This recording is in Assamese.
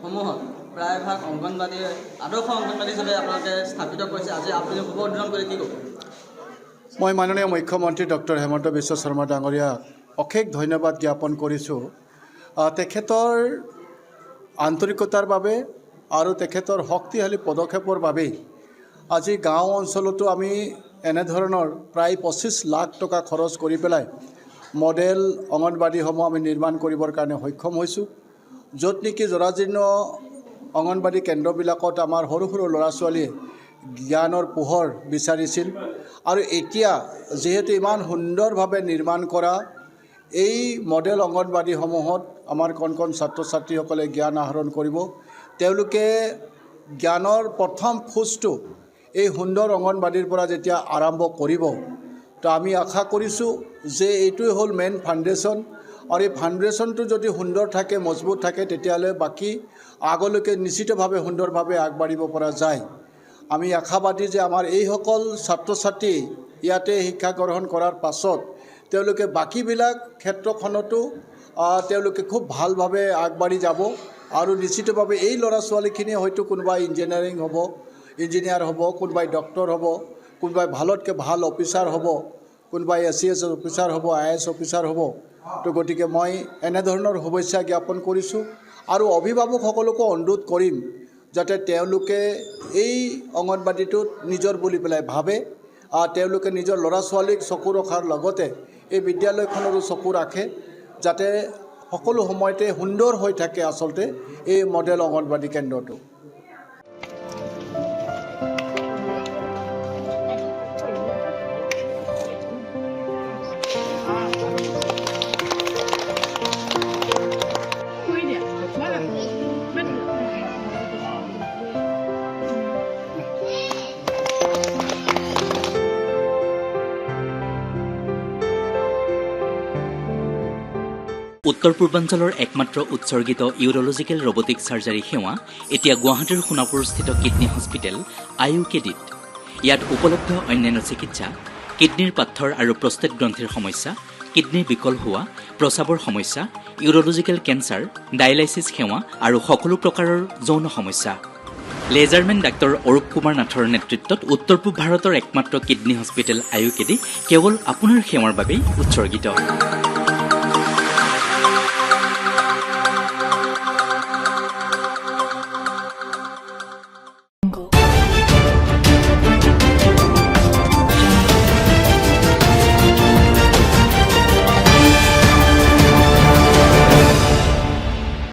সমূহত প্ৰায়ভাগ অংগনবাড়ী আদৰ্শ অংগনবাড়ী হিচাপে আপোনালোকে স্থাপিত কৰিছে। আজি আপুনি শুভ উদ্বোধন কৰি কি ক'ব? মই মাননীয় মুখ্যমন্ত্ৰী ডক্টৰ হেমন্ত বিশ্ব শৰ্মা ডাঙৰীয়াক অশেষ ধন্যবাদ জ্ঞাপন কৰিছোঁ। তেখেতৰ আন্তৰিকতাৰ বাবে আৰু তেখেতৰ শক্তিশালী পদক্ষেপৰ বাবেই আজি গাঁও অঞ্চলতো আমি এনেধৰণৰ প্ৰায় 25 লাখ টকা খৰচ কৰি পেলাই মডেল অংগনবাড়ীসমূহ আমি নিৰ্মাণ কৰিবৰ কাৰণে সক্ষম হৈছোঁ। য'ত নেকি জৰাজীৰ্ণ অংগনবাড়ী কেন্দ্ৰবিলাকত আমাৰ সৰু সৰু ল'ৰা ছোৱালীয়ে জ্ঞানৰ পোহৰ বিচাৰিছিল আৰু এতিয়া যেহেতু ইমান সুন্দৰভাৱে নিৰ্মাণ কৰা এই মডেল অংগনবাড়ীসমূহত আমাৰ কণ কণ ছাত্ৰ ছাত্ৰীসকলে জ্ঞান আহৰণ কৰিব। তেওঁলোকে জ্ঞানৰ প্ৰথম খোজটো এই সুন্দৰ অংগনবাড়ীৰ পৰা যেতিয়া আৰম্ভ কৰিব, তো আমি আশা কৰিছোঁ যে এইটোৱে হ'ল মেইন ফাউণ্ডেশ্যন আৰু এই ফাউণ্ডেশ্যনটো যদি সুন্দৰ থাকে, মজবুত থাকে, তেতিয়াহ'লে বাকী আগলৈকে নিশ্চিতভাৱে সুন্দৰভাৱে আগবাঢ়িব পৰা যায়। আমি আশাবাদী যে আমাৰ এইসকল ছাত্ৰ ছাত্ৰী ইয়াতে শিক্ষা গ্ৰহণ কৰাৰ পাছত তেওঁলোকে বাকীবিলাক ক্ষেত্ৰখনতো তেওঁলোকে খুব ভালভাৱে আগবাঢ়ি যাব আৰু নিশ্চিতভাৱে এই ল'ৰা ছোৱালীখিনিয়ে হয়তো কোনোবাই ইঞ্জিনিয়াৰ হ'ব, কোনোবাই ডক্টৰ হ'ব, কোনোবাই ভালতকৈ ভাল অফিচাৰ হ'ব, কোনোবাই ACS অফিচাৰ হ'ব, IAS অফিচাৰ হ'ব। তো গতিকে মই এনেধৰণৰ শুভেচ্ছা জ্ঞাপন কৰিছোঁ আৰু অভিভাৱকসকলকো অনুৰোধ কৰিম যাতে তেওঁলোকে এই অংগনবাড়ীটোত নিজৰ বুলি পেলাই ভাবে, তেওঁলোকে নিজৰ ল'ৰা ছোৱালীক চকু ৰখাৰ লগতে এই বিদ্যালয়খনৰো চকু ৰাখে যাতে সকলো সময়তে সুন্দৰ হৈ থাকে আচলতে এই মডেল অংগনবাড়ী কেন্দ্ৰটো। উত্তৰ পূৰ্বাঞ্চলৰ একমাত্ৰ উৎসৰ্গিত ইউৰলজিকেল ৰবটিক চাৰ্জাৰী সেৱা এতিয়া গুৱাহাটীৰ সোণাপুৰস্থিত কিডনী হস্পিটেল IUKDত। ইয়াত উপলব্ধ অন্যান্য চিকিৎসা কিডনীৰ পাথৰ আৰু প্ৰষ্টেট গ্ৰন্থিৰ সমস্যা, কিডনী বিকল হোৱা, প্ৰস্ৰাৱৰ সমস্যা, ইউৰলজিকেল কেঞ্চাৰ, ডায়েলাইচিছ সেৱা আৰু সকলো প্ৰকাৰৰ যৌন সমস্যা। লেজাৰমেন ডাক্তৰ অৰূপ কুমাৰ নাথৰ নেতৃত্বত উত্তৰ পূব ভাৰতৰ একমাত্ৰ কিডনী হস্পিটেল IUKD কেৱল আপোনাৰ সেৱাৰ বাবেই উৎসৰ্গিত।